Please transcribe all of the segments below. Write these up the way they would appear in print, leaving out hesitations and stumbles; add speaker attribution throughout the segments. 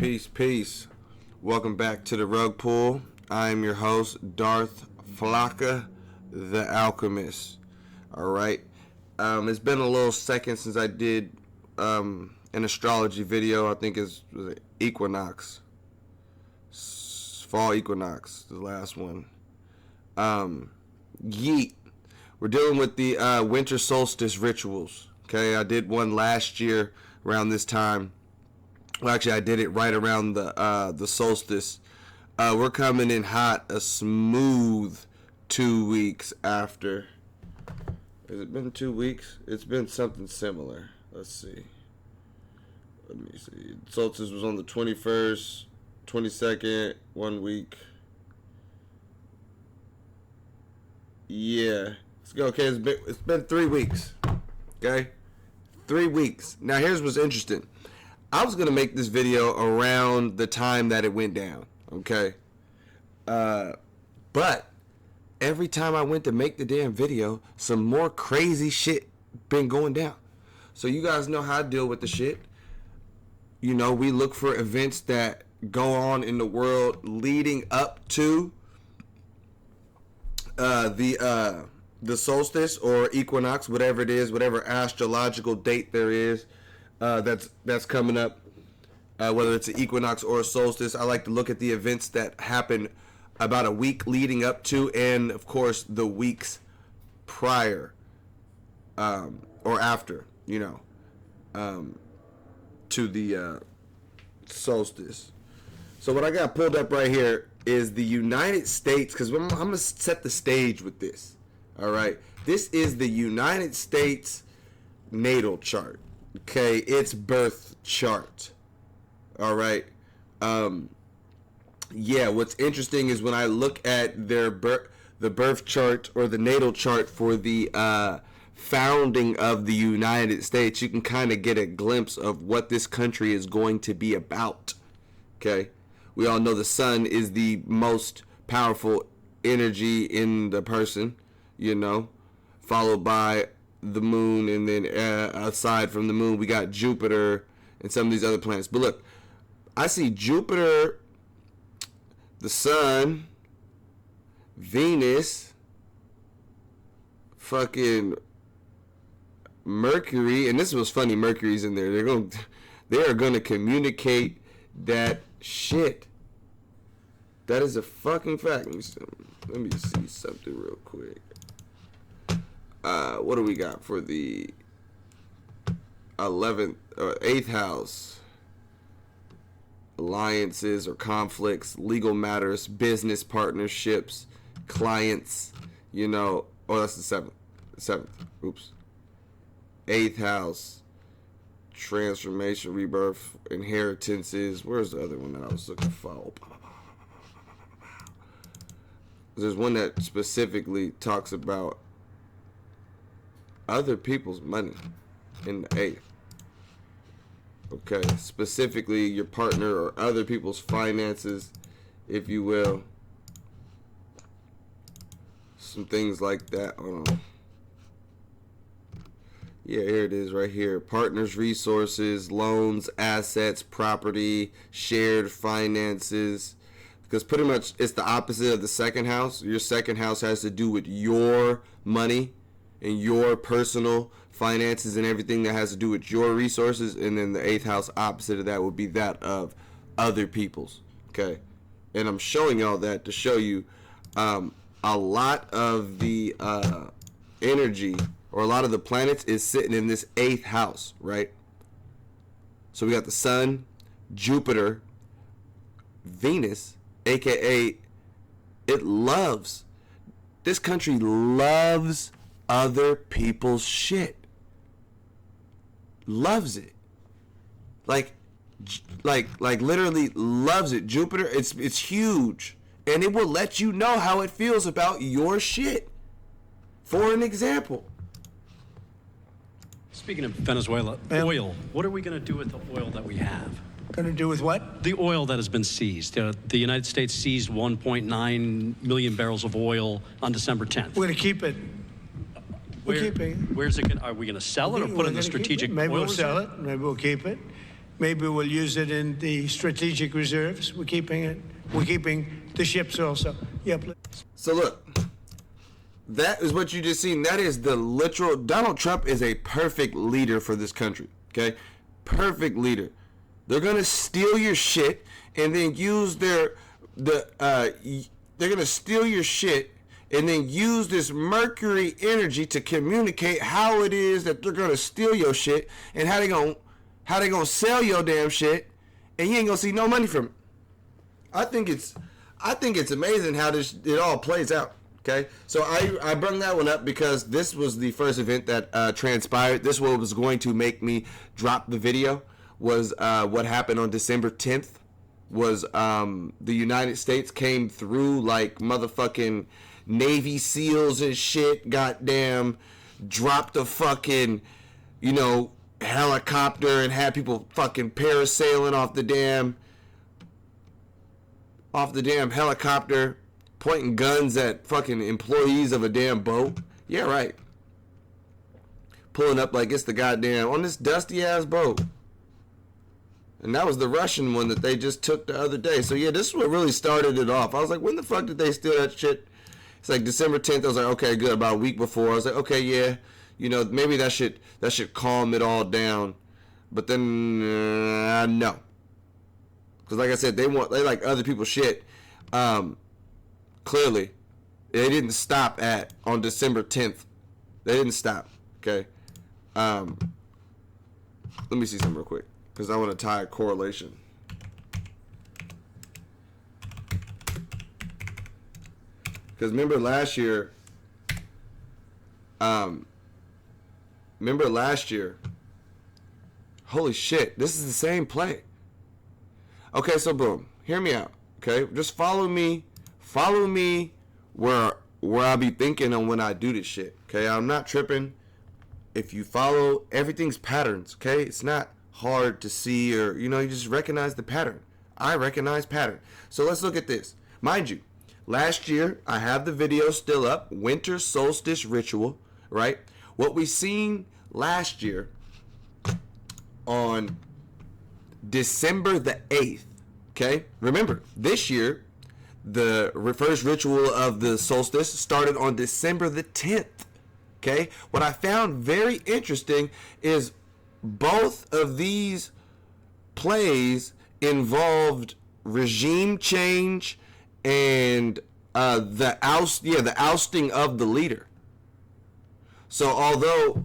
Speaker 1: Peace, peace. Welcome back to the Rug Pool. I am your host, Darth Flocka, the Alchemist. Alright. It's been a little second since I did an astrology video. I think was it equinox. Fall equinox, the last one. Yeet. We're dealing with the winter solstice rituals. Okay, I did one last year around this time. Well, actually, I did it right around the solstice. We're coming in hot, a smooth 2 weeks after. Has it been 2 weeks? It's been something similar. Let's see. Let me see. Solstice was on the 21st, 22nd, 1 week. Yeah. Let's go. Okay, it's been 3 weeks. Okay? 3 weeks. Now, here's what's interesting. I was going to make this video around the time that it went down, okay? But every time I went to make the damn video, some more crazy shit been going down. So you guys know how I deal with the shit. You know, we look for events that go on in the world leading up to the solstice or equinox, whatever it is, whatever astrological date there is. That's coming up, whether it's an equinox or a solstice. I like to look at the events that happen about a week leading up to, and of course the weeks prior or after, to the solstice. So what I got pulled up right here is the United States, because I'm going to set the stage with this. All right, this is the United States natal chart. Okay, it's birth chart. All right. Yeah, what's interesting is when I look at the birth chart or the natal chart for the founding of the United States, you can kind of get a glimpse of what this country is going to be about. Okay, we all know the sun is the most powerful energy in the person, followed by the moon, and then aside from the moon we got Jupiter and some of these other planets. But look, I see Jupiter, the sun, Venus, fucking Mercury, and this was funny, Mercury's in there. They are gonna communicate that shit. That is a fucking fact. Let me see something real quick. What do we got for the 11th or 8th house? Alliances or conflicts, legal matters, business partnerships, clients, oh, that's the 7th. Oops. 8th house, transformation, rebirth, inheritances. Where's the other one that I was looking for? There's one that specifically talks about other people's money in the 8th. Okay, specifically your partner or other people's finances, if you will. Some things like that. Hold on. Yeah, here it is right here. Partners, resources, loans, assets, property, shared finances. Because pretty much it's the opposite of the second house. Your second house has to do with your money and your personal finances and everything that has to do with your resources, and then the 8th house opposite of that would be that of other people's. Okay, and I'm showing y'all that to show you a lot of the energy or a lot of the planets is sitting in this 8th house, right? So we got the sun, Jupiter, Venus, aka this country loves other people's shit. Loves it. Like literally loves it. Jupiter, it's huge, and it will let you know how it feels about your shit. For an example,
Speaker 2: speaking of Venezuela, oil. What are we going to do with the oil that we have?
Speaker 3: Going to do with what?
Speaker 2: The oil that has been seized. The United States seized 1.9 million barrels of oil on December 10th.
Speaker 3: We're going to keep it.
Speaker 2: Where's it going? Are we going to sell it or put it in the strategic oil reserve?
Speaker 3: Maybe we'll sell it. Maybe we'll keep it. Maybe we'll use it in the strategic reserves. We're keeping it. We're keeping the ships also. Yeah, please.
Speaker 1: So look, that is what you just seen. That is the literal. Donald Trump is a perfect leader for this country. Okay, perfect leader. They're gonna steal your shit and then use they're gonna steal your shit and then use this Mercury energy to communicate how it is that they're gonna steal your shit and how they gonna sell your damn shit, and you ain't gonna see no money from it. I think it's amazing how it all plays out. Okay, so I brought that one up because this was the first event that transpired. This one was going to make me drop the video. Was what happened on December 10th. Was the United States came through like motherfucking Navy SEALs and shit. Goddamn, dropped a fucking, helicopter and had people fucking parasailing off the damn helicopter, pointing guns at fucking employees of a damn boat. Yeah, right. Pulling up like it's the goddamn on this dusty ass boat. And that was the Russian one that they just took the other day. So yeah, this is what really started it off. I was like, when the fuck did they steal that shit? It's like December 10th. I was like, okay, good. About a week before, I was like, okay, yeah, maybe that should calm it all down. But then no, because like I said, they like other people's shit. Clearly, they didn't stop on December 10th. They didn't stop. Okay. Let me see something real quick because I want to tie a correlation. Because remember last year, holy shit, this is the same play. Okay, so boom, hear me out. Okay, just follow me where I be thinking on when I do this shit. Okay, I'm not tripping. If you follow, everything's patterns. Okay, it's not hard to see, or you just recognize the pattern. I recognize pattern. So let's look at this. Mind you, last year I have the video still up, winter solstice ritual, right? What we seen last year on December the 8th. Okay, remember this year the first ritual of the solstice started on December the 10th. Okay, what I found very interesting is both of these plays involved regime change and the ousting of the leader. So although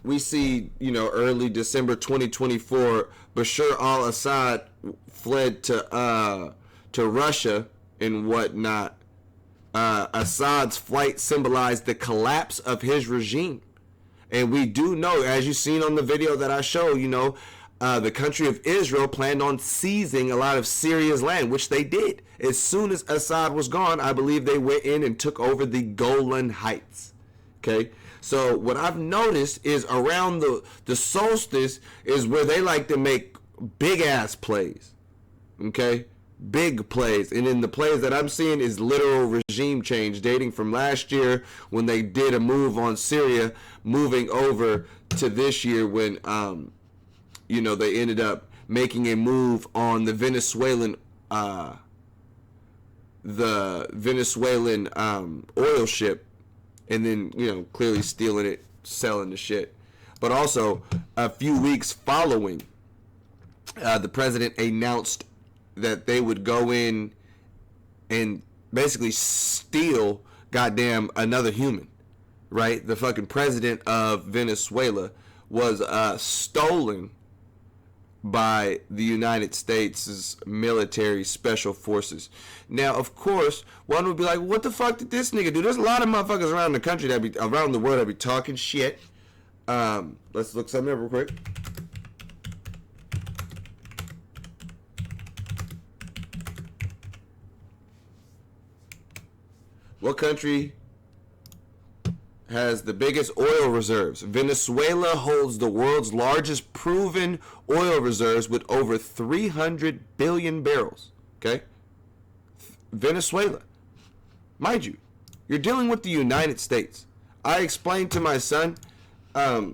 Speaker 1: we see early December 2024 Bashar al-Assad fled to Russia and whatnot, Assad's flight symbolized the collapse of his regime. And we do know, as you've seen on the video that I show, the country of Israel planned on seizing a lot of Syria's land, which they did. As soon as Assad was gone, I believe they went in and took over the Golan Heights. Okay, so what I've noticed is around the solstice is where they like to make big ass plays. Okay, big plays, and then the plays that I'm seeing is literal regime change dating from last year when they did a move on Syria, moving over to this year when they ended up making a move on the Venezuelan oil ship, and then clearly stealing it, selling the shit. But also a few weeks following, the president announced that they would go in and basically steal goddamn another human, right? The fucking president of Venezuela was stolen by the United States' military special forces. Now, of course, one would be like, what the fuck did this nigga do? There's a lot of motherfuckers around the country around the world that be talking shit. Let's look something up real quick. What country has the biggest oil reserves? Venezuela holds the world's largest proven oil reserves with over 300 billion barrels. Okay? Venezuela. Mind you, you're dealing with the United States. I explained to my son, let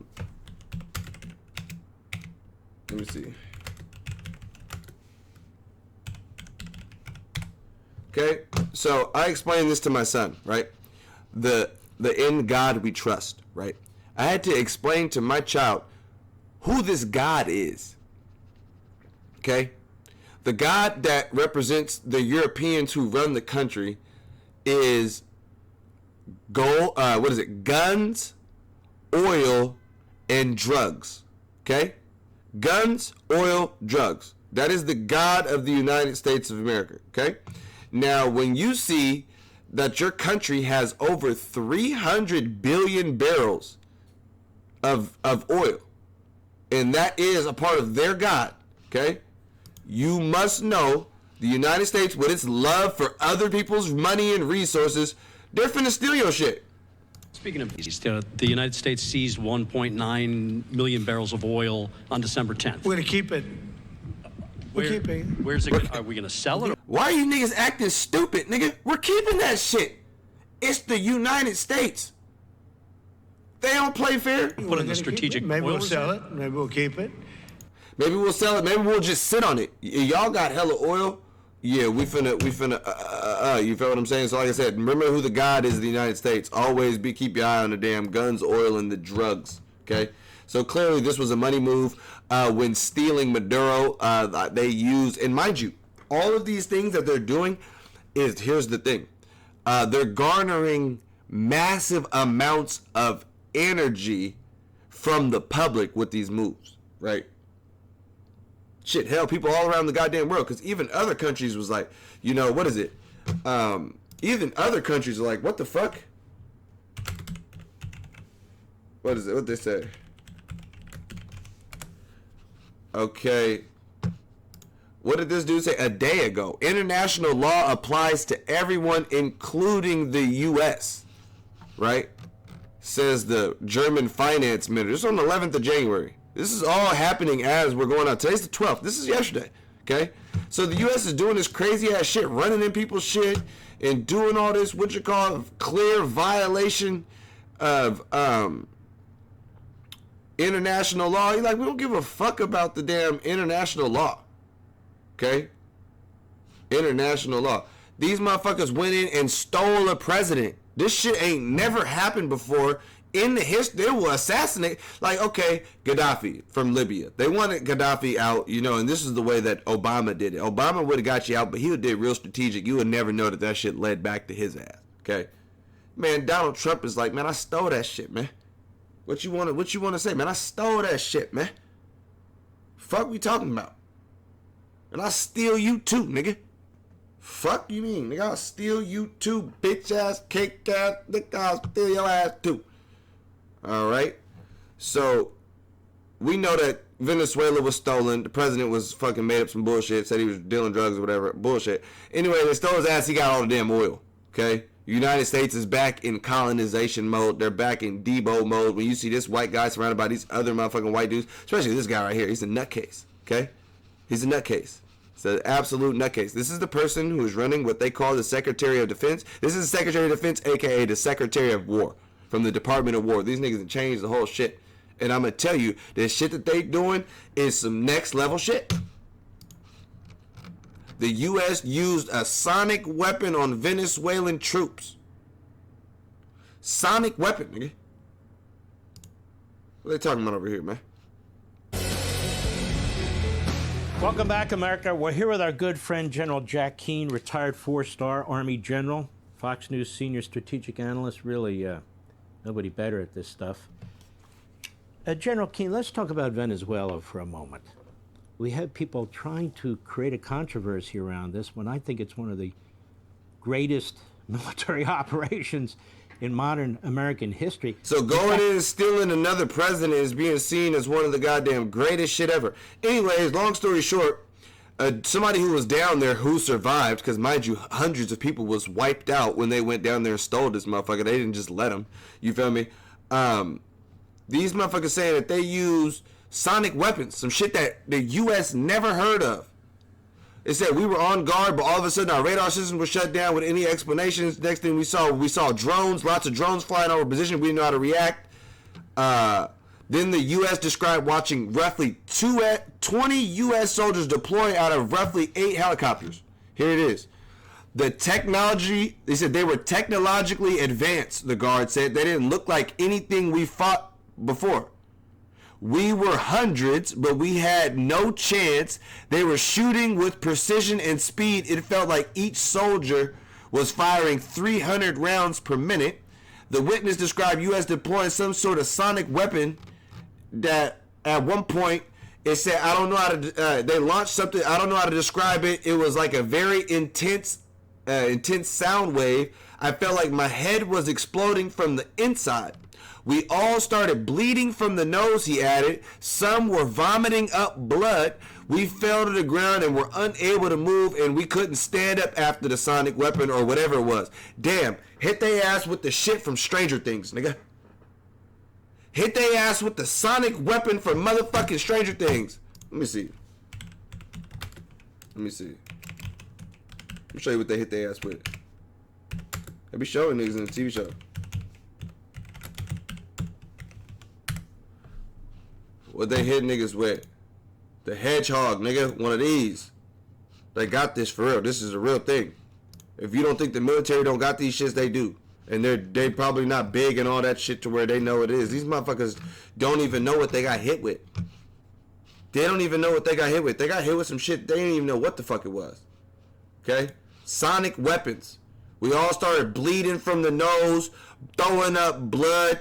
Speaker 1: me see. Okay? So I explained this to my son, right? The in God we trust, right? I had to explain to my child who this God is. Okay? The God that represents the Europeans who run the country is guns, oil, and drugs. Okay? Guns, oil, drugs. That is the God of the United States of America. Okay? Now, when you see that your country has over 300 billion barrels of oil, and that is a part of their God, okay? You must know the United States, with its love for other people's money and resources, they're finna steal your shit.
Speaker 2: Speaking of these, the United States seized 1.9 million barrels of oil on December 10th.
Speaker 3: We're going to keep it. We're keeping it.
Speaker 2: Where's it? Are we going to sell it?
Speaker 1: Why are you niggas acting stupid, nigga? We're keeping that shit. It's the United States. They don't play fair.
Speaker 2: Put it in the strategic
Speaker 3: Maybe
Speaker 2: oil
Speaker 3: we'll sell
Speaker 2: reserve?
Speaker 3: it. Maybe we'll keep it.
Speaker 1: Maybe we'll sell it. Maybe we'll just sit on it. Y'all got hella oil. Yeah, we finna. You feel what I'm saying? So like I said, remember who the God is of the United States. Always keep your eye on the damn guns, oil, and the drugs. Okay. So clearly this was a money move. When stealing Maduro, they used, and mind you, all of these things that they're doing is, here's the thing. They're garnering massive amounts of energy from the public with these moves, right? Shit, hell, people all around the goddamn world, because even other countries was like, you know, what is it? Even other countries are like, what the fuck? What is it? What they say? Okay. What did this dude say a day ago? International law applies to everyone, including the U.S., right? Says the German finance minister. This is on the 11th of January. This is all happening as we're going on. Today's the 12th. This is yesterday, okay? So the U.S. is doing this crazy-ass shit, running in people's shit, and doing all this, what you call, clear violation of international law. You're like, we don't give a fuck about the damn international law, okay? International law. These motherfuckers went in and stole a president. This shit ain't never happened before in the history. They will assassinate, like, okay, Gaddafi from Libya. They wanted Gaddafi out, you know, and this is the way that Obama did it. Obama would have got you out, but he did real strategic. You would never know that that shit led back to his ass, okay? Man, Donald Trump is like, man, I stole that shit, man. What you want to say, man? I stole that shit, man. Fuck we talking about? And I steal you too, nigga. Fuck you mean, nigga? I'll steal you too, bitch ass, cake ass, nigga. I'll steal your ass too. All right. So we know that Venezuela was stolen. The president was fucking made up some bullshit, said he was dealing drugs or whatever, bullshit. Anyway, they stole his ass. He got all the damn oil. Okay. United States is back in colonization mode. They're back in Debo mode. When you see this white guy surrounded by these other motherfucking white dudes, especially this guy right here, he's a nutcase. Okay. He's a nutcase. It's an absolute nutcase. This is the person who is running what they call the Secretary of Defense. This is the Secretary of Defense, a.k.a. the Secretary of War from the Department of War. These niggas have changed the whole shit. And I'm going to tell you, this shit that they doing is some next level shit. The U.S. used a sonic weapon on Venezuelan troops. Sonic weapon, nigga. What are they talking about over here, man?
Speaker 4: Welcome back, America. We're here with our good friend, General Jack Keane, retired four-star Army general, Fox News senior strategic analyst. Really, nobody better at this stuff. General Keane, let's talk about Venezuela for a moment. We have people trying to create a controversy around this when I think it's one of the greatest military operations in modern American history.
Speaker 1: So going in and stealing another president is being seen as one of the goddamn greatest shit ever. Anyways, long story short, somebody who was down there who survived, because mind you, hundreds of people was wiped out when they went down there and stole this motherfucker. They didn't just let them. You feel me? These motherfuckers saying that they use sonic weapons, some shit that the U.S. never heard of. It said we were on guard, but all of a sudden our radar system was shut down with any explanations. Next thing we saw drones, lots of drones flying over position. We didn't know how to react. Then the U.S. described watching roughly 20 U.S. soldiers deploy out of roughly 8 helicopters. Here it is. The technology, they said they were technologically advanced, the guard said. They didn't look like anything we fought before. We were hundreds, but we had no chance. They were shooting with precision and speed. It felt like each soldier was firing 300 rounds per minute. The witness described U.S. deploying some sort of sonic weapon that at one point it said, I don't know how to, they launched something, I don't know how to describe it. It was like a very intense sound wave. I felt like my head was exploding from the inside. We all started bleeding from the nose, he added. Some were vomiting up blood. We fell to the ground and were unable to move, and we couldn't stand up after the sonic weapon or whatever it was. Damn, hit they ass with the shit from Stranger Things, nigga. Hit they ass with the sonic weapon from motherfucking Stranger Things. Let me see. Let me show you what they hit their ass with. They be showing niggas in the TV show. What they hit niggas with? The hedgehog, nigga. One of these. They got this for real. This is a real thing. If you don't think the military don't got these shits, they do. And they probably not big and all that shit to where they know it is. These motherfuckers don't even know what they got hit with. They don't even know what they got hit with. They got hit with some shit they didn't even know what the fuck it was. Okay? Sonic weapons. We all started bleeding from the nose, throwing up blood.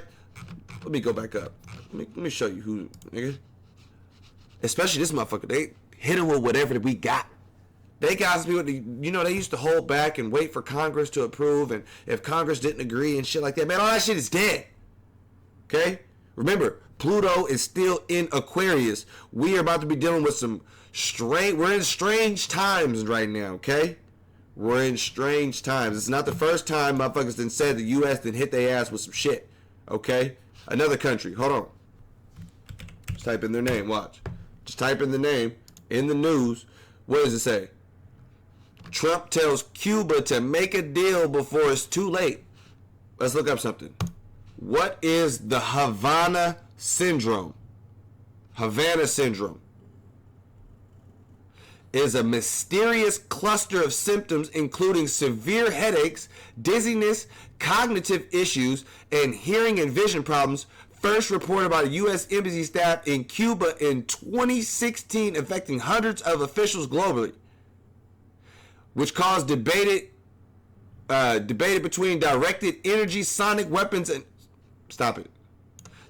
Speaker 1: Let me go back up. Let me show you who, nigga. Especially this motherfucker. They hit him with whatever we got. They got some people, you know, they used to hold back and wait for Congress to approve, and if Congress didn't agree and shit like that, man, all that shit is dead. Okay? Remember, Pluto is still in Aquarius. We are about to be dealing with we're in strange times right now, okay? We're in strange times. It's not the first time motherfuckers done said the U.S. done hit their ass with some shit, okay? Another country, hold on. Just type in their name, watch. Just type in the name, in the news. What does it say? Trump tells Cuba to make a deal before it's too late. Let's look up something. What is the Havana syndrome? Havana syndrome is a mysterious cluster of symptoms including severe headaches, dizziness, cognitive issues, and hearing and vision problems, first reported by the U.S. Embassy staff in Cuba in 2016, affecting hundreds of officials globally, which caused debated between directed energy sonic weapons and... Stop it.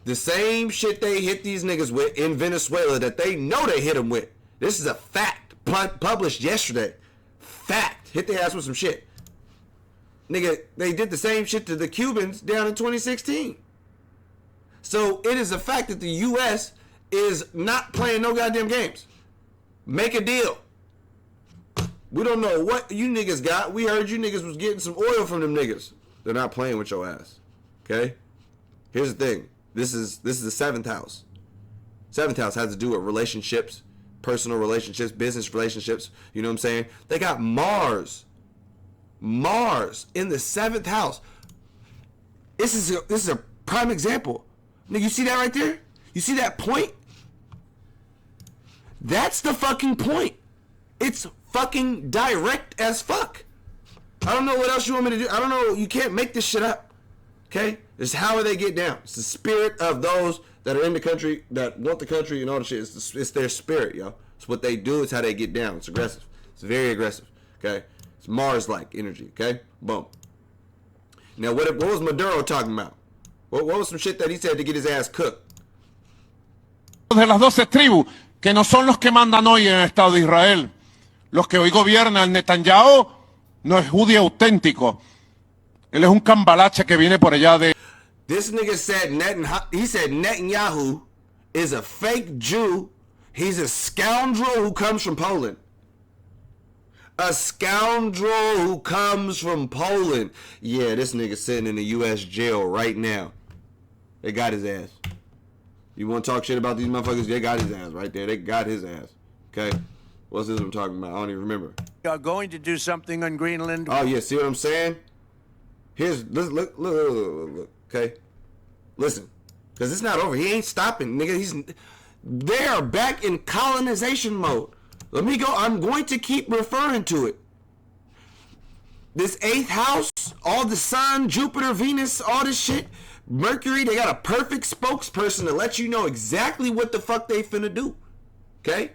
Speaker 1: The same shit they hit these niggas with in Venezuela that they know they hit them with. This is a fact published yesterday. Fact. Hit their ass with some shit. Nigga, they did the same shit to the Cubans down in 2016. So it is a fact that the U.S. is not playing no goddamn games. Make a deal. We don't know what you niggas got. We heard you niggas was getting some oil from them niggas. They're not playing with your ass. Okay? Here's the thing. This is the seventh house. Seventh house has to do with relationships, personal relationships, business relationships. You know what I'm saying? They got Mars in the seventh house. This is a prime example. Nigga, you see that right there? You see that point? That's the fucking point. It's fucking direct as fuck. I don't know what else you want me to do. I don't know. You can't make this shit up. Okay? It's how they get down. It's the spirit of those that are in the country, that want the country and all the shit. It's their spirit, yo. It's what they do. It's how they get down. It's aggressive. It's very aggressive. Okay? It's Mars-like energy. Okay? Boom. Now, what was Maduro talking about? What was some shit that he said to get his ass cooked?
Speaker 5: De las 12 tribus, que no son los que mandan hoy en el Estado de Israel. Los que hoy gobiernan Netanyahu no es judío auténtico. Él es un cambalache que viene por allá de...
Speaker 1: This nigga said Netanyahu is a fake Jew. He's a scoundrel who comes from Poland. A scoundrel who comes from Poland. Yeah, this nigga sitting in the U.S. jail right now. They got his ass. You want to talk shit about these motherfuckers? They got his ass right there. They got his ass. Okay? What's this I'm talking about? I don't even remember.
Speaker 6: We are going to do something on Greenland.
Speaker 1: Oh, yeah. See what I'm saying? Here's, look. Okay? Listen. Because it's not over. He ain't stopping, nigga. They are back in colonization mode. Let me go. I'm going to keep referring to it. This 8th house, all the sun, Jupiter, Venus, all this shit, Mercury, they got a perfect spokesperson to let you know exactly what the fuck they finna do. Okay?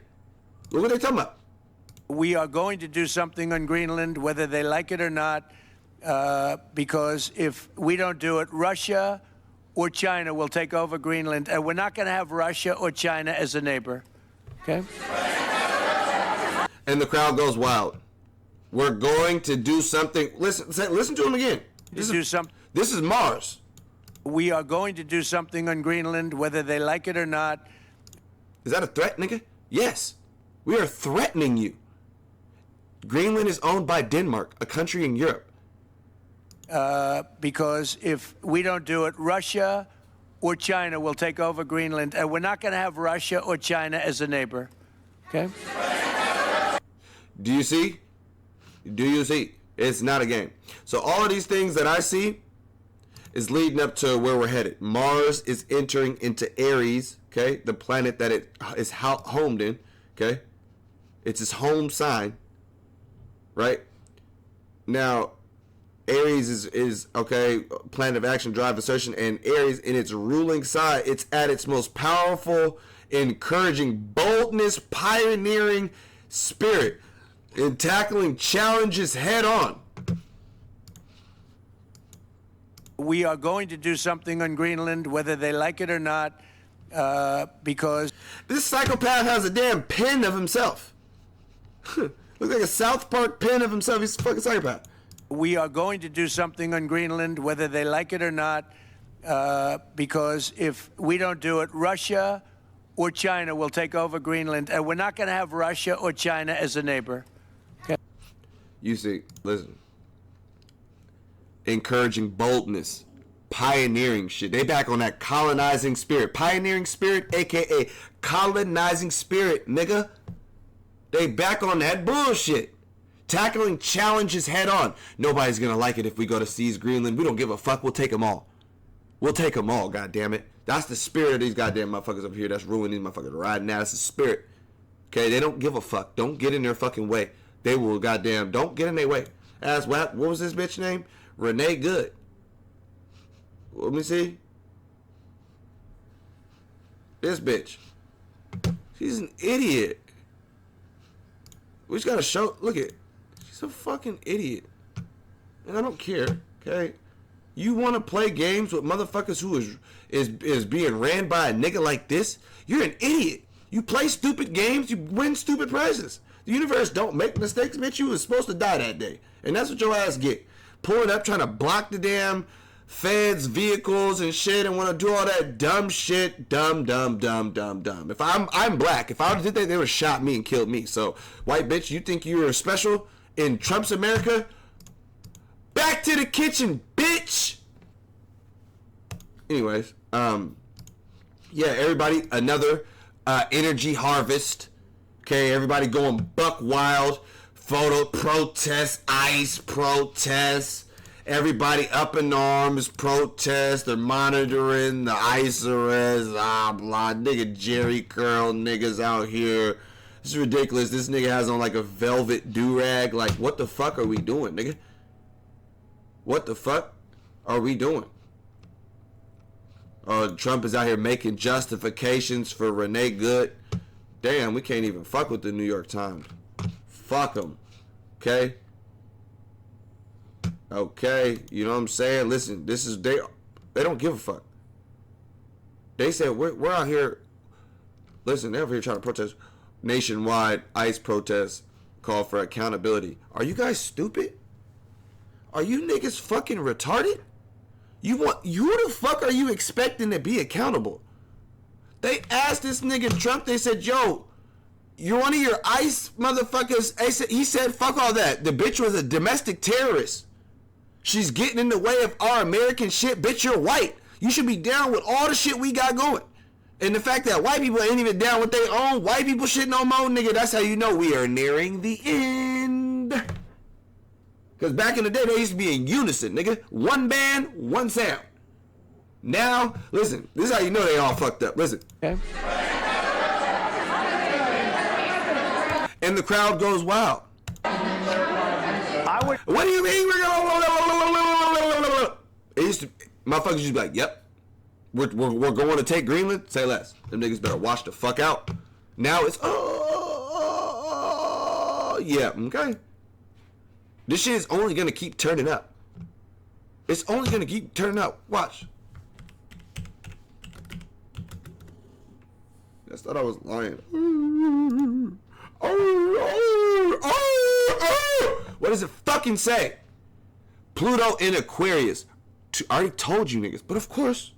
Speaker 1: Look what they talking about.
Speaker 6: We are going to do something on Greenland, whether they like it or not, because if we don't do it, Russia or China will take over Greenland, and we're not going to have Russia or China as a neighbor. Okay?
Speaker 1: And the crowd goes wild. We're going to do something. Listen to him again. This is Mars.
Speaker 6: We are going to do something on Greenland, whether they like it or not.
Speaker 1: Is that a threat, nigga? Yes. We are threatening you. Greenland is owned by Denmark, a country in Europe.
Speaker 6: Because if we don't do it, Russia or China will take over Greenland, and we're not going to have Russia or China as a neighbor. Okay?
Speaker 1: Do you see? Do you see? It's not a game. So all of these things that I see is leading up to where we're headed. Mars is entering into Aries, okay? The planet that it is homed in, okay? It's its home sign, right? Now, Aries is okay, planet of action, drive, assertion, and Aries in its ruling side, it's at its most powerful, encouraging boldness, pioneering spirit in tackling challenges head on.
Speaker 6: We are going to do something on Greenland, whether they like it or not, because
Speaker 1: this psychopath has a damn pen of himself. Looks like a South Park pen of himself. He's a fucking psychopath.
Speaker 6: we are going to do something on Greenland, whether they like it or not, because if we don't do it, Russia or China will take over Greenland, and we're not going to have Russia or China as a neighbor. Okay?
Speaker 1: You see, listen. Encouraging boldness, pioneering shit. They back on that colonizing spirit. Pioneering spirit, a.k.a. colonizing spirit, nigga. They back on that bullshit. Tackling challenges head on. Nobody's gonna like it if we go to seize Greenland. We don't give a fuck. We'll take them all. We'll take them all, goddammit. That's the spirit of these goddamn motherfuckers up here that's ruining these motherfuckers riding now. That's the spirit. Okay, they don't give a fuck. Don't get in their fucking way. They will goddamn, don't get in their way. As what was this bitch name? Renee Good. Let me see. This bitch. She's an idiot. We just gotta show, look at, she's a fucking idiot. And I don't care, okay? You wanna play games with motherfuckers who is being ran by a nigga like this? You're an idiot. You play stupid games, you win stupid prizes. The universe don't make mistakes, bitch. You was supposed to die that day. And that's what your ass get. Pulling up, trying to block the damn feds, vehicles, and shit, and want to do all that dumb shit. Dumb. If I'm black. If I did that, they would have shot me and killed me. So, white bitch, you think you're special in Trump's America? Back to the kitchen, bitch! Anyways, yeah, everybody, another energy harvest. Okay, everybody going buck wild. Photo protests, ICE protests, everybody up in arms protests, they're monitoring the ICE arrest, blah, blah, nigga Jerry Curl niggas out here. This is ridiculous. This nigga has on like a velvet do-rag. Like, what the fuck are we doing, nigga? What the fuck are we doing? Trump is out here making justifications for Renee Good. Damn, we can't even fuck with the New York Times. Fuck them. Okay? Okay, you know what I'm saying? Listen, this is, they don't give a fuck. They said, we're out here, listen, they're over here trying to protest. Nationwide ICE protests call for accountability. Are you guys stupid? Are you niggas fucking retarded? Who the fuck are you expecting to be accountable? They asked this nigga Trump, they said, yo, you're one of your ICE motherfuckers. He said, fuck all that. The bitch was a domestic terrorist. She's getting in the way of our American shit. Bitch, you're white. You should be down with all the shit we got going. And the fact that white people ain't even down with their own white people shit no more, nigga, that's how you know we are nearing the end. Because back in the day, they used to be in unison, nigga. One band, one sound. Now, listen, this is how you know they all fucked up. Listen.
Speaker 6: Okay.
Speaker 1: And the crowd goes wild.
Speaker 6: I I would.
Speaker 1: What do you mean we're gonna? It used to, motherfuckers used to be like, "Yep, we're going to take Greenland." Say less. Them niggas better watch the fuck out. Now it's yeah, okay. This shit is only gonna keep turning up. It's only gonna keep turning up. Watch. I thought I was lying. What does it fucking say? Pluto in Aquarius. I already told you niggas, but of course,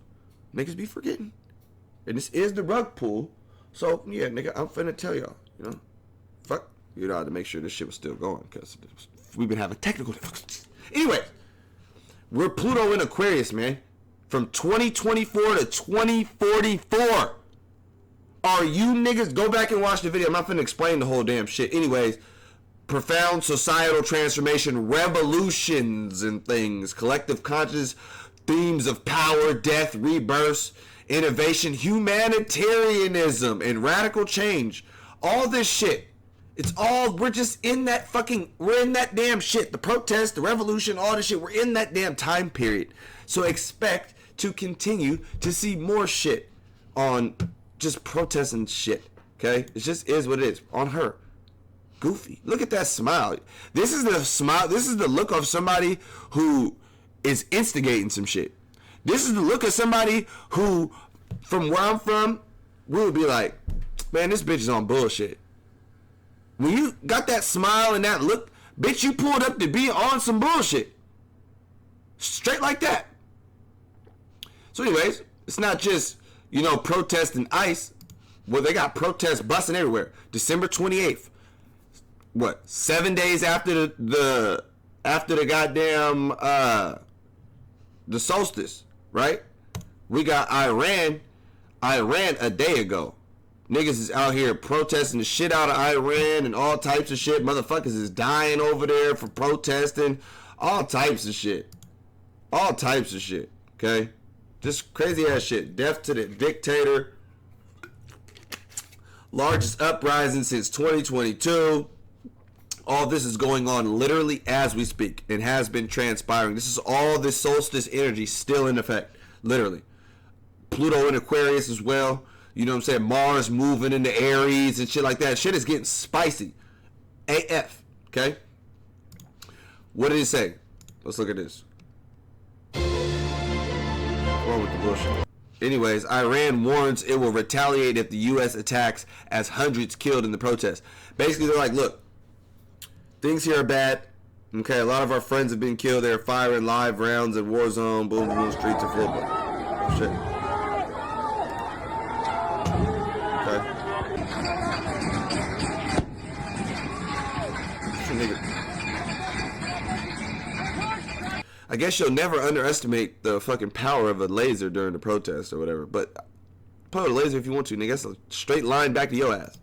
Speaker 1: niggas be forgetting. And this is the rug pull. So, yeah, nigga, I'm finna tell y'all, you know. Fuck. You know, I had to make sure this shit was still going, because we've been having technical difficulties. Anyway, we're Pluto in Aquarius, man. From 2024 to 2044. Are you niggas, go back and watch the video. I'm not finna explain the whole damn shit. Anyways, profound societal transformation, revolutions and things, collective conscious themes of power, death, rebirths, innovation, humanitarianism, and radical change. All this shit. It's all, we're just in that fucking, we're in that damn shit. The protest, the revolution, all this shit. We're in that damn time period. So expect to continue to see more shit on just protesting shit. Okay? It just is what it is. On her. Goofy. Look at that smile. This is the smile. This is the look of somebody who is instigating some shit. This is the look of somebody who, from where I'm from, we would be like, man, this bitch is on bullshit. When you got that smile and that look, bitch, you pulled up to be on some bullshit. Straight like that. So anyways, it's not just, you know, protesting ICE. Well, they got protests busting everywhere. December 28th. What? 7 days after the goddamn the solstice, right? We got Iran a day ago. Niggas is out here protesting the shit out of Iran and all types of shit. Motherfuckers is dying over there for protesting. All types of shit. All types of shit. Okay? Just crazy ass shit. Death to the dictator. Largest uprising since 2022. All this is going on literally as we speak and has been transpiring. This is all this solstice energy still in effect. Literally. Pluto in Aquarius as well. You know what I'm saying? Mars moving into Aries and shit like that. Shit is getting spicy. AF. Okay? What did it say? Let's look at this. What's wrong with the bullshit? Anyways, Iran warns it will retaliate if the U.S. attacks as hundreds killed in the protest. Basically, they're like, look, things here are bad. Okay, a lot of our friends have been killed. They're firing live rounds at war zone. Boom, boom, streets are full of shit. I guess you'll never underestimate the fucking power of a laser during the protest or whatever. But put a laser if you want to, nigga. That's a straight line back to your ass.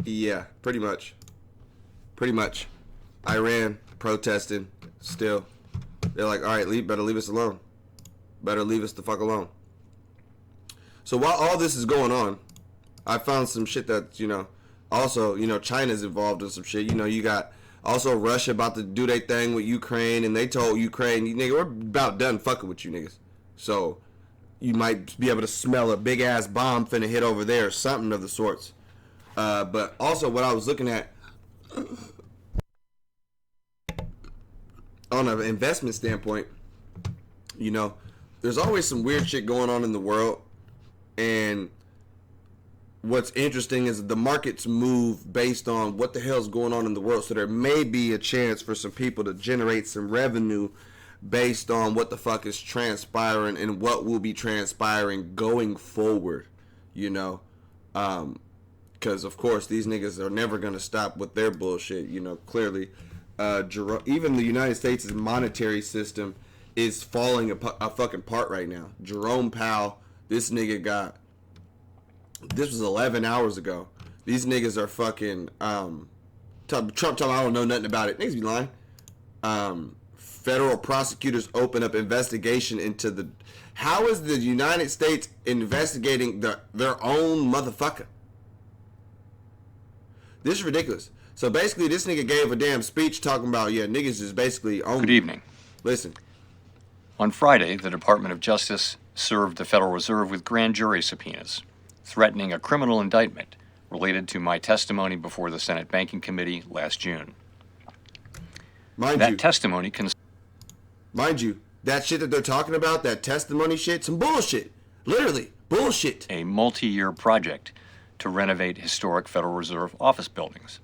Speaker 1: Yeah, pretty much. Pretty much. Iran protesting still. They're like, all right, better leave us alone. Better leave us the fuck alone. So while all this is going on, I found some shit that, you know, also, you know, China's involved in some shit. You know, you got also Russia about to do their thing with Ukraine, and they told Ukraine, nigga, we're about done fucking with you niggas. So you might be able to smell a big ass bomb finna hit over there or something of the sorts. But also what I was looking at on an investment standpoint, you know, there's always some weird shit going on in the world. And what's interesting is the markets move based on what the hell's going on in the world. So there may be a chance for some people to generate some revenue based on what the fuck is transpiring and what will be transpiring going forward, you know. Because, of course, these niggas are never going to stop with their bullshit, you know, clearly. Even the United States' monetary system is falling a fucking part right now. Jerome Powell, this nigga got This was 11 hours ago. These niggas are fucking Trump telling I don't know nothing about it. Niggas be lying. Federal prosecutors open up investigation into the. How is the United States investigating their own motherfucker? This is ridiculous. So basically, this nigga gave a damn speech talking about, yeah, niggas is basically on.
Speaker 7: Good evening.
Speaker 1: Listen.
Speaker 7: On Friday, the Department of Justice served the Federal Reserve with grand jury subpoenas, threatening a criminal indictment related to my testimony before the Senate Banking Committee last June. Mind
Speaker 1: you, that shit that they're talking about, that testimony shit, some bullshit. Literally, bullshit.
Speaker 7: A multi-year project to renovate historic Federal Reserve office buildings.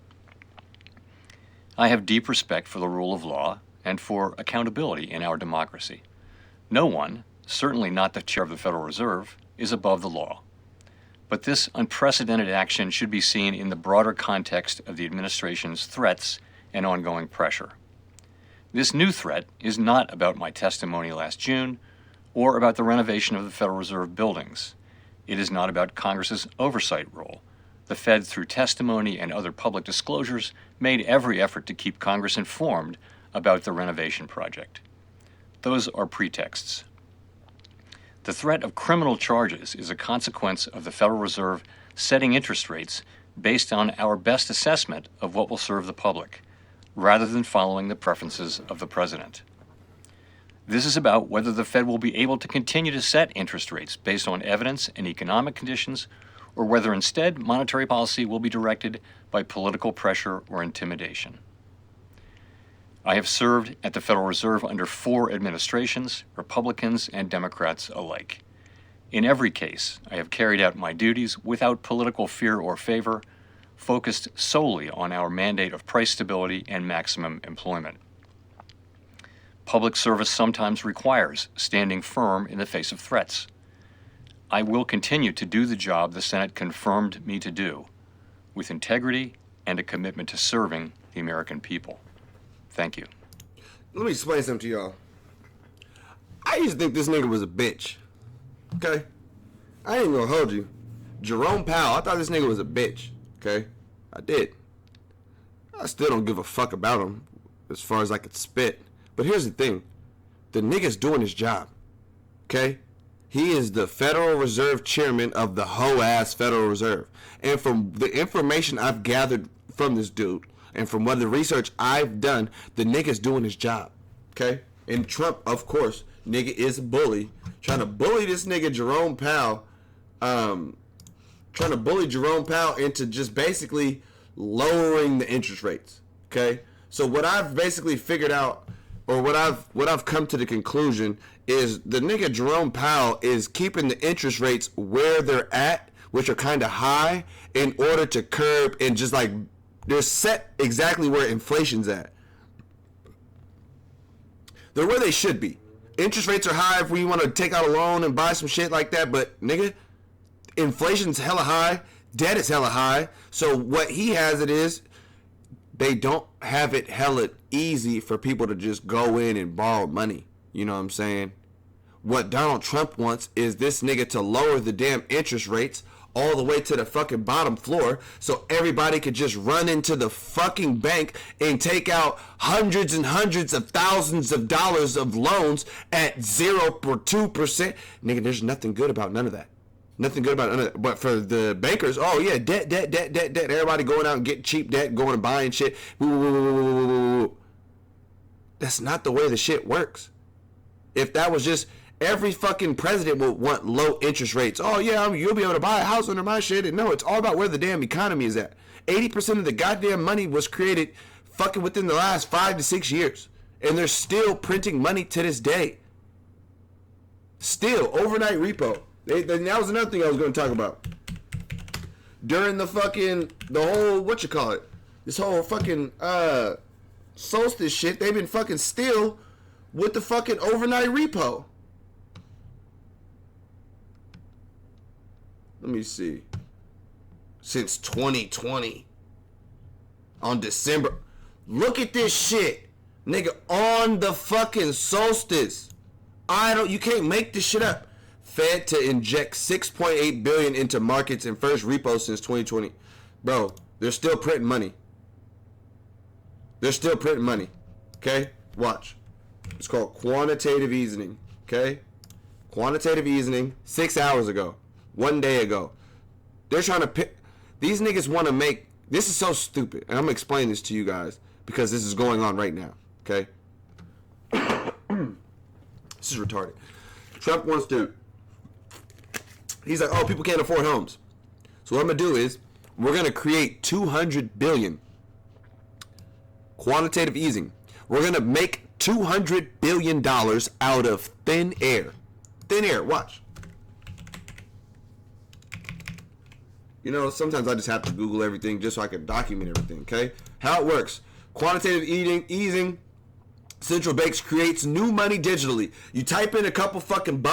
Speaker 7: I have deep respect for the rule of law and for accountability in our democracy. No one, certainly not the chair of the Federal Reserve, is above the law. But this unprecedented action should be seen in the broader context of the administration's threats and ongoing pressure. This new threat is not about my testimony last June or about the renovation of the Federal Reserve buildings. It is not about Congress's oversight role. The Fed, through testimony and other public disclosures, made every effort to keep Congress informed about the renovation project. Those are pretexts. The threat of criminal charges is a consequence of the Federal Reserve setting interest rates based on our best assessment of what will serve the public, rather than following the preferences of the president. This is about whether the Fed will be able to continue to set interest rates based on evidence and economic conditions, or whether instead monetary policy will be directed by political pressure or intimidation. I have served at the Federal Reserve under 4 administrations, Republicans and Democrats alike. In every case, I have carried out my duties without political fear or favor, focused solely on our mandate of price stability and maximum employment. Public service sometimes requires standing firm in the face of threats. I will continue to do the job the Senate confirmed me to do, with integrity and a commitment to serving the American people. Thank you.
Speaker 1: Let me explain something to y'all. I used to think this nigga was a bitch. Okay? I ain't gonna hold you. Jerome Powell, I thought this nigga was a bitch. Okay? I did. I still don't give a fuck about him as far as I could spit. But here's the thing. The nigga's doing his job. Okay? He is the Federal Reserve chairman of the hoe-ass Federal Reserve. And from the information I've gathered from this dude, and from what the research I've done, the nigga's doing his job. Okay? And Trump, of course, nigga is a bully. Trying to bully this nigga Jerome Powell. Trying to bully Jerome Powell into just basically lowering the interest rates. Okay? So what I've basically figured out, or what I've come to the conclusion, is the nigga Jerome Powell is keeping the interest rates where they're at, which are kind of high, in order to curb and just like they're set exactly where inflation's at. They're where they should be. Interest rates are high if we want to take out a loan and buy some shit like that, but nigga, inflation's hella high, debt is hella high. So what he has it is, they don't have it hella easy for people to just go in and borrow money. You know what I'm saying? What Donald Trump wants is this nigga to lower the damn interest rates all the way to the fucking bottom floor so everybody could just run into the fucking bank and take out hundreds and hundreds of thousands of dollars of loans at 0 or 2%. Nigga, there's nothing good about none of that. Nothing good about none of that. But for the bankers, oh yeah, debt. Everybody going out and getting cheap debt, going and buying shit. That's not the way the shit works. If that was just, every fucking president would want low interest rates. Oh yeah, you'll be able to buy a house under my shit. And no, it's all about where the damn economy is at. 80% of the goddamn money was created fucking within the last 5 to 6 years. And they're still printing money to this day. Still, overnight repo. That was another thing I was going to talk about. During the whole, this whole fucking SOLSTICE shit, they've been fucking still with the fucking overnight repo. Let me see. Since 2020. On December. Look at this shit. Nigga, on the fucking SOLSTICE. You can't make this shit up. Fed to inject 6.8 billion into markets in first repo since 2020. Bro, they're still printing money. They're still printing money. Okay? Watch. It's called quantitative easing. Okay? Quantitative easing 6 hours ago. 1 day ago. They're trying to pick. These niggas want to make. This is so stupid. And I'm going to explain this to you guys because this is going on right now. Okay? This is retarded. Trump wants to. He's like, oh, people can't afford homes. So what I'm going to do is we're going to create 200 billion. Quantitative easing. We're going to make $200 billion out of thin air. Thin air. Watch. You know, sometimes I just have to Google everything just so I can document everything, okay? How it works. Quantitative easing. Central banks creates new money digitally. You type in a couple fucking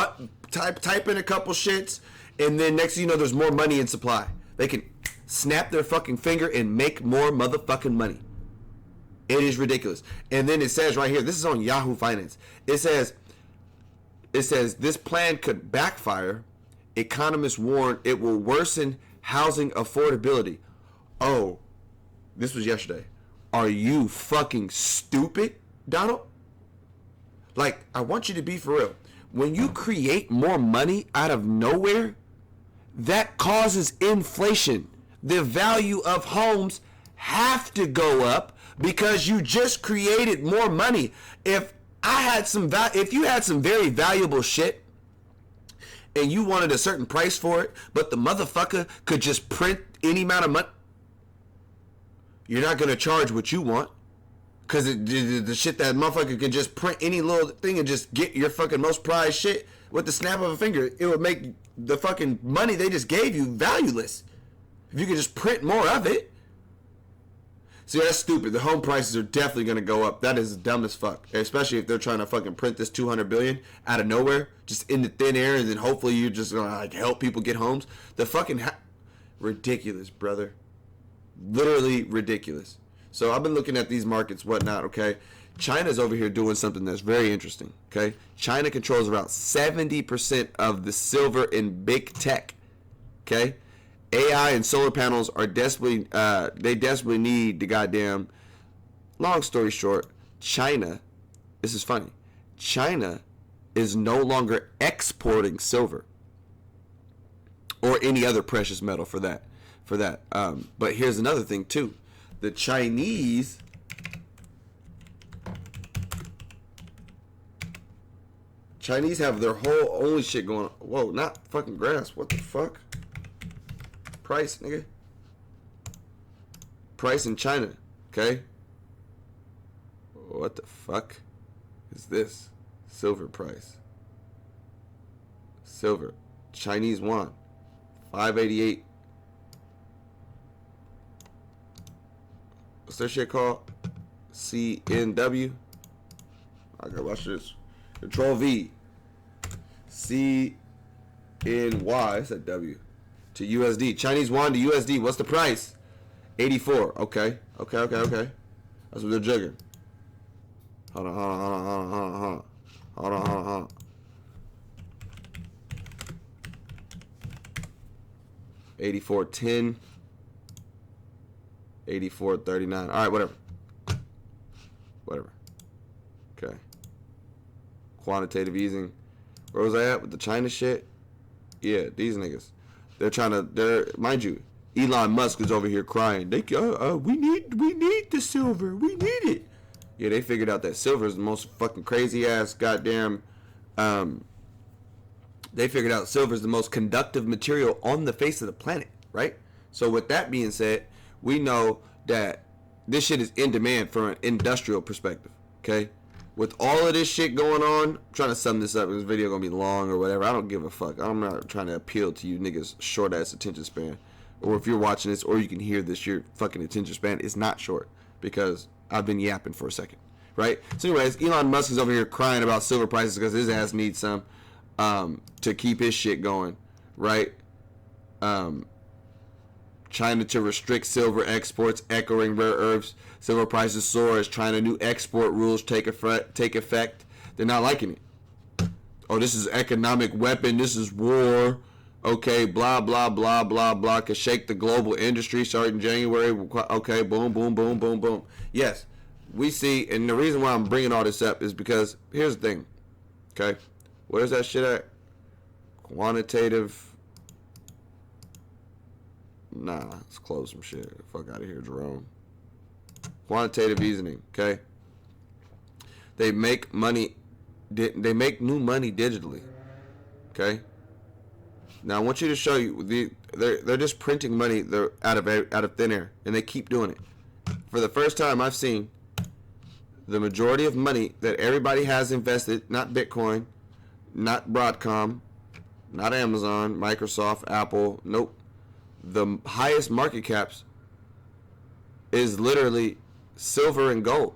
Speaker 1: type in a couple shits, and then next thing you know, there's more money in supply. They can snap their fucking finger and make more motherfucking money. It is ridiculous. And then it says right here, this is on Yahoo Finance. It says this plan could backfire. Economists warn it will worsen housing affordability. Oh, this was yesterday. Are you fucking stupid, Donald? Like, I want you to be for real. When you create more money out of nowhere, that causes inflation. The value of homes have to go up because you just created more money. If you had some very valuable shit and you wanted a certain price for it, but the motherfucker could just print any amount of money, you're not going to charge what you want. Because the shit that motherfucker can just print any little thing and just get your fucking most prized shit with the snap of a finger, it would make the fucking money they just gave you valueless. If you could just print more of it. See, that's stupid. The home prices are definitely going to go up. That is dumb as fuck. Especially if they're trying to fucking print this 200 billion out of nowhere, just in the thin air, and then hopefully you're just going to like help people get homes. The fucking ridiculous, brother. Literally ridiculous. So I've been looking at these markets, whatnot, okay? China's over here doing something that's very interesting, okay? China controls about 70% of the silver in big tech, okay? AI and solar panels are desperately, they desperately need the goddamn, long story short, China, this is funny, China is no longer exporting silver or any other precious metal for that. But here's another thing too. The Chinese have their whole only shit going on. Whoa, not fucking grass. What the fuck? Price, nigga. Price in China, okay? What the fuck is this? Silver price. Silver. Chinese yuan. 588. What's that shit called? CNW. I gotta watch this. Control V. CNY. It's a W. To USD. Chinese yuan to USD. What's the price? 84. Okay. That's what they're jugging. Hold on. 84.10. 84.39. All right, whatever. Okay. Quantitative easing. Where was I at with the China shit? Yeah, these niggas. Mind you, Elon Musk is over here crying. We need the silver. We need it. Yeah, they figured out that silver is the most fucking crazy ass goddamn. They figured out silver is the most conductive material on the face of the planet, right? So with that being said, we know that this shit is in demand from an industrial perspective, okay? With all of this shit going on, I'm trying to sum this up. This video gonna be long or whatever. I don't give a fuck. I'm not trying to appeal to you niggas short ass attention span. Or if you're watching this or you can hear this, your fucking attention span is not short because I've been yapping for a second, right? So anyways, Elon Musk is over here crying about silver prices because his ass needs some to keep his shit going, right? China to restrict silver exports, echoing rare earths. Silver prices soar as China new export rules take effect. They're not liking it. oh, this is economic weapon, this is war, okay, blah, blah, blah, blah, blah, could shake the global industry starting January, okay, boom, boom, boom, boom, boom. Yes, we see, and the reason why I'm bringing all this up is because, here's the thing, okay, where's that shit at? Quantitative, nah, let's close some shit, fuck out of here, Jerome. Quantitative easing, okay? They make money, they make new money digitally, okay? Now I want you to show you, they're just printing money out of thin air, and they keep doing it. For the first time I've seen the majority of money that everybody has invested, not Bitcoin, not Broadcom, not Amazon, Microsoft, Apple, nope. The highest market caps is literally silver and gold.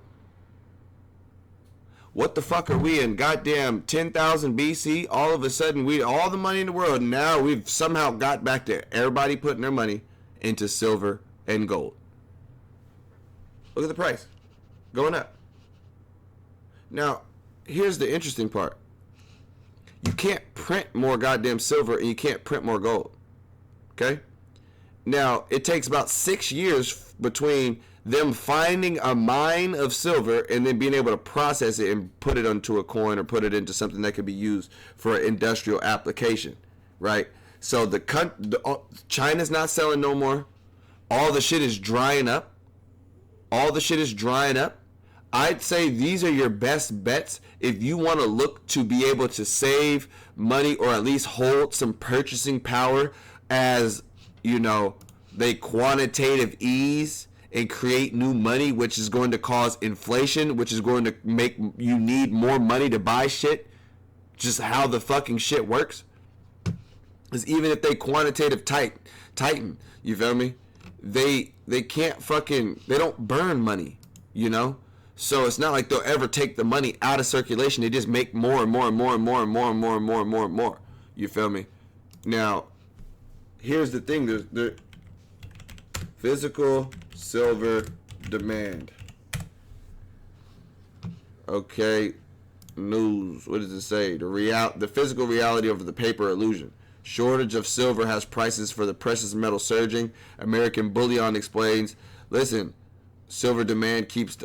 Speaker 1: What the fuck are we in goddamn 10,000 BC? All of a sudden, all the money in the world, now we've somehow got back to everybody putting their money into silver and gold. Look at the price. Going up. Now, here's the interesting part. You can't print more goddamn silver and you can't print more gold. Okay? Now, it takes about 6 years between them finding a mine of silver and then being able to process it and put it onto a coin or put it into something that could be used for an industrial application, right? So China's not selling no more. All the shit is drying up. All the shit is drying up. I'd say these are your best bets if you want to look to be able to save money or at least hold some purchasing power as, you know, they quantitative ease and create new money, which is going to cause inflation, which is going to make you need more money to buy shit. Just how the fucking shit works. Because even if they quantitative tighten, you feel me? They can't fucking, they don't burn money, you know? So it's not like they'll ever take the money out of circulation. They just make more and more and more and more and more and more and more and more and more. You feel me? Now, here's the thing. There's physical silver demand. Okay, news. What does it say? The physical reality of the paper illusion. Shortage of silver has prices for the precious metal surging. American Bullion explains. Listen, silver demand keeps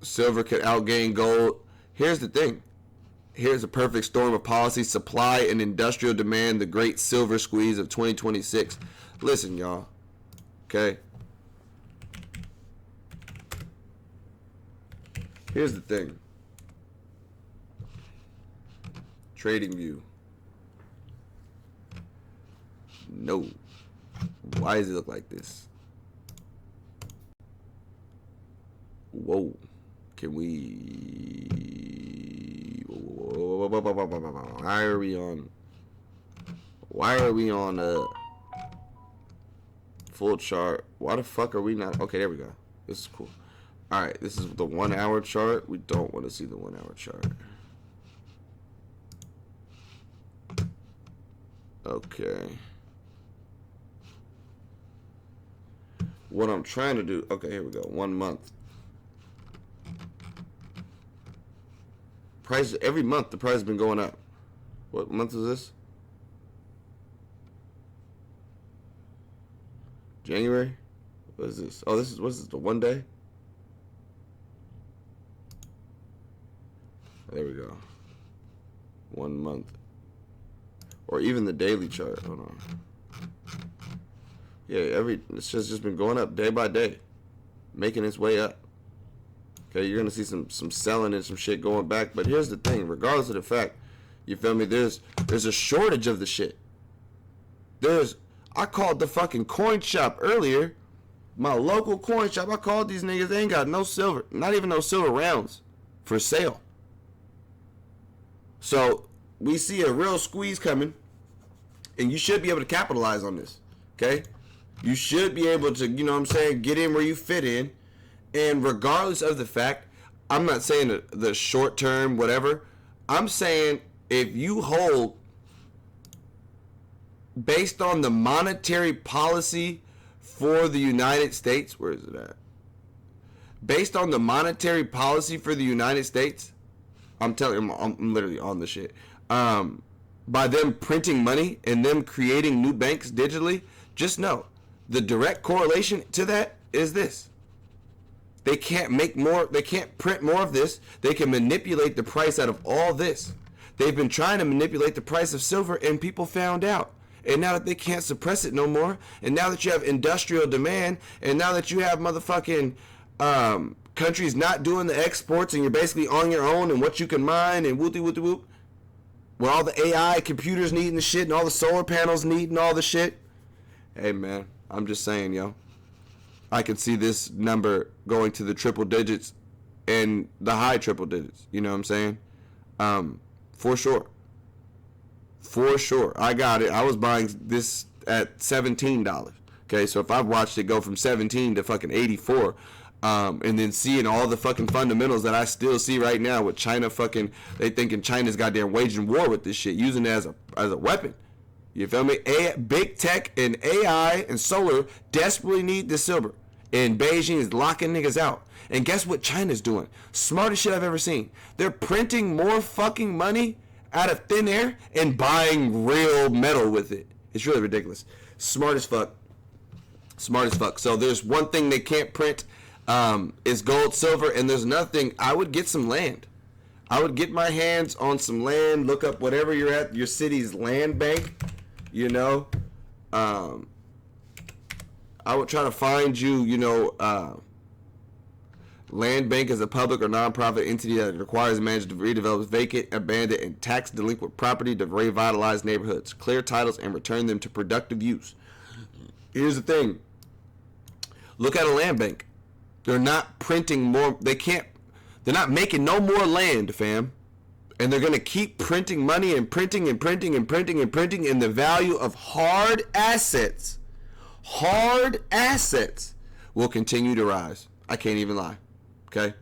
Speaker 1: silver could outgain gold. Here's the thing. Here's a perfect storm of policy, supply, and industrial demand. The great silver squeeze of 2026. Listen, y'all. Okay. Here's the thing. Trading view. No. Why does it look like this? Whoa. Can we... Why are we on a full chart? Why the fuck are we not... Okay, there we go. This is cool. Alright, this is the 1 hour chart. We don't want to see the 1 hour chart. Okay. What I'm trying to do... Okay, here we go. 1 month. Price every month the price has been going up. What month is this? January? What is this? Oh, what's this, the 1 day? There we go. 1 month. Or even the daily chart. Hold on. Yeah, it's just been going up day by day. Making its way up. Okay, you're gonna see some selling and some shit going back, but here's the thing, regardless of the fact, you feel me, there's a shortage of the shit. I called the fucking coin shop earlier, my local coin shop, I called these niggas, they ain't got no silver, not even no silver rounds for sale. So, we see a real squeeze coming, and you should be able to capitalize on this, okay? You should be able to, you know what I'm saying, get in where you fit in. And regardless of the fact, I'm not saying the short term, whatever. I'm saying if you hold based on the monetary policy for the United States, where is it at? Based on the monetary policy for the United States, I'm telling you, I'm literally on the shit. by them printing money and them creating new banks digitally, just know the direct correlation to that is this. They can't make more, they can't print more of this. They can manipulate the price out of all this. They've been trying to manipulate the price of silver, and people found out. And now that they can't suppress it no more, and now that you have industrial demand, and now that you have motherfucking countries not doing the exports, and you're basically on your own and what you can mine and whoopty whoopty whoop, with all the AI computers needing the shit and all the solar panels needing all the shit. Hey man, I'm just saying, yo. I can see this number going to the triple digits and the high triple digits. You know what I'm saying? For sure. For sure. I got it. I was buying this at $17. Okay, so if I've watched it go from 17 to fucking 84, and then seeing all the fucking fundamentals that I still see right now with China fucking, they thinking China's goddamn waging war with this shit, using it as a weapon. You feel me? Big tech and AI and solar desperately need the silver. And Beijing is locking niggas out. And guess what China's doing? Smartest shit I've ever seen. They're printing more fucking money out of thin air and buying real metal with it. It's really ridiculous. Smart as fuck. Smart as fuck. So there's one thing they can't print is gold, silver, and there's another thing. I would get some land. I would get my hands on some land. Look up whatever you're at, your city's land bank. You know, I would try to find you, land bank is a public or nonprofit entity that requires and manages to redevelop vacant, abandoned, and tax delinquent property to revitalize neighborhoods, clear titles, and return them to productive use. Here's the thing. Look at a land bank. They're not printing more. They're not making no more land, fam. And they're going to keep printing money and printing and printing and printing and printing, and the value of hard assets will continue to rise. I can't even lie. Okay?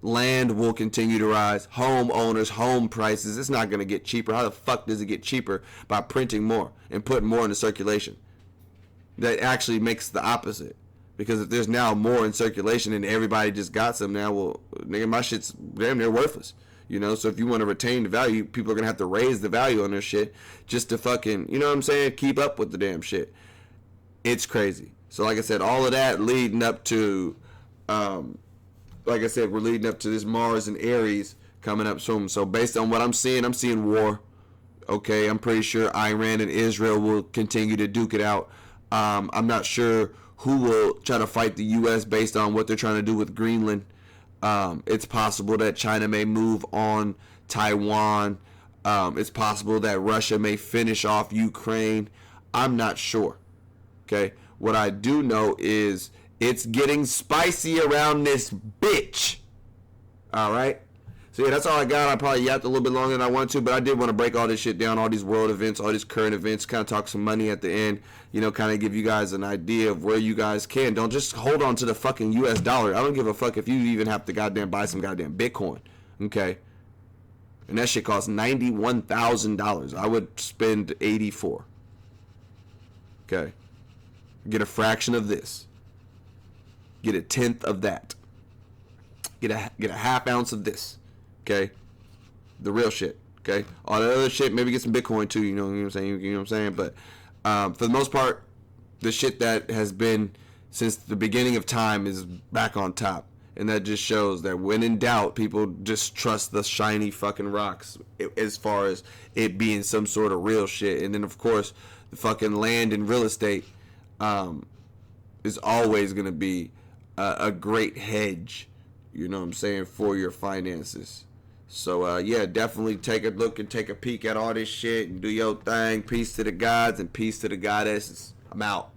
Speaker 1: Land will continue to rise. Homeowners, home prices, it's not going to get cheaper. How the fuck does it get cheaper? By printing more and putting more into circulation. That actually makes the opposite. Because if there's now more in circulation and everybody just got some now, well, nigga, my shit's damn near worthless. You know, so if you want to retain the value, people are going to have to raise the value on their shit just to fucking, you know what I'm saying, keep up with the damn shit. It's crazy. So like I said, all of that leading up to, like I said, we're leading up to this Mars and Aries coming up soon. So based on what I'm seeing war. Okay, I'm pretty sure Iran and Israel will continue to duke it out. I'm not sure who will try to fight the U.S. based on what they're trying to do with Greenland. It's possible that China may move on Taiwan. It's possible that Russia may finish off Ukraine. I'm not sure. Okay, what I do know is it's getting spicy around this bitch. All right. So yeah, that's all I got. I probably yapped a little bit longer than I wanted to, but I did want to break all this shit down, all these world events, all these current events, kind of talk some money at the end, you know, kind of give you guys an idea of where you guys can. Don't just hold on to the fucking U.S. dollar. I don't give a fuck if you even have to goddamn buy some goddamn Bitcoin, okay? And that shit costs $91,000. I would spend $84,000, okay? Get a fraction of this. Get a tenth of that. Get a half ounce of this. Okay, the real shit. Okay, all that other shit. Maybe get some Bitcoin too. You know what I'm saying? You know what I'm saying? But for the most part, the shit that has been since the beginning of time is back on top, and that just shows that when in doubt, people just trust the shiny fucking rocks as far as it being some sort of real shit. And then of course, the fucking land and real estate is always gonna be a great hedge. You know what I'm saying, for your finances. So, yeah, definitely take a look and take a peek at all this shit and do your thing. Peace to the gods and peace to the goddesses. I'm out.